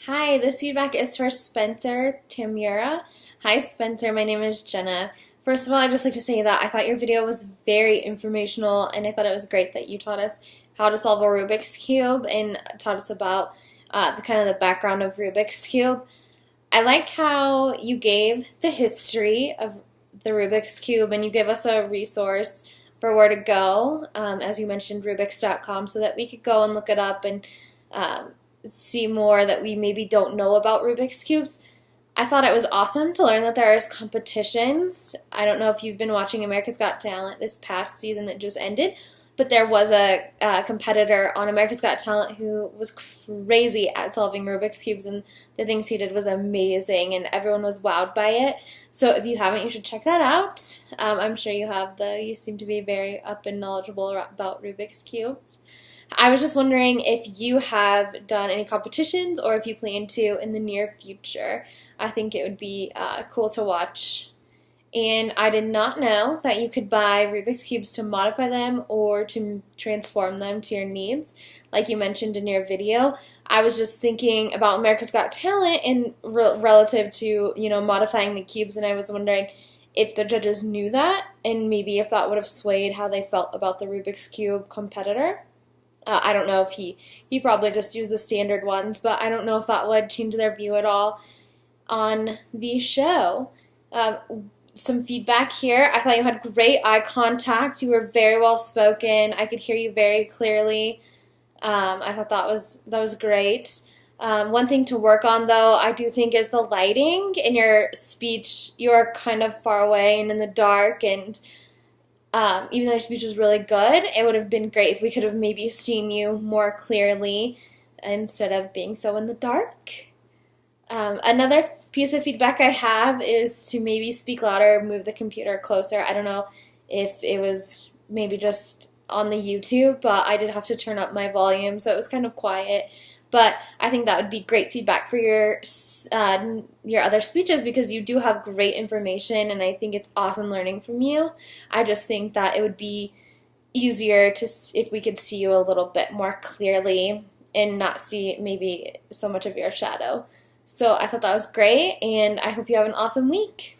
Hi, this feedback is for Spencer Tamura. Hi, Spencer. My name is Jenna. First of all, I'd just like to say that I thought your video was very informational, and I thought it was great that you taught us how to solve a Rubik's Cube and taught us about the background of Rubik's Cube. I like how you gave the history of the Rubik's Cube, and you gave us a resource for where to go, as you mentioned, Rubik's.com, so that we could go and look it up and see more that we maybe don't know about Rubik's Cubes. I thought it was awesome to learn that there is competitions. I don't know if you've been watching America's Got Talent this past season that just ended, but there was a competitor on America's Got Talent who was crazy at solving Rubik's Cubes, and the things he did was amazing, and everyone was wowed by it. So if you haven't, you should check that out. I'm sure you have, you seem to be very up and knowledgeable about Rubik's Cubes. I was just wondering if you have done any competitions or if you plan to in the near future. I think it would be cool to watch. And I did not know that you could buy Rubik's Cubes to modify them or to transform them to your needs, like you mentioned in your video. I was just thinking about America's Got Talent and relative to, modifying the cubes, and I was wondering if the judges knew that and maybe if that would have swayed how they felt about the Rubik's Cube competitor. I don't know if he probably just used the standard ones, but I don't know if that would change their view at all on the show. Some feedback here. I thought you had great eye contact. You were very well spoken. I could hear you very clearly. I thought that was great. One thing to work on, though, I do think is the lighting. In your speech, you are kind of far away and in the dark, and even though your speech was really good, it would have been great if we could have maybe seen you more clearly instead of being so in the dark. Another piece of feedback I have is to maybe speak louder, move the computer closer. I don't know if it was maybe just on the YouTube, but I did have to turn up my volume, so it was kind of quiet. But I think that would be great feedback for your other speeches, because you do have great information, and I think it's awesome learning from you. I just think that it would be easier if we could see you a little bit more clearly and not see maybe so much of your shadow. So I thought that was great, and I hope you have an awesome week.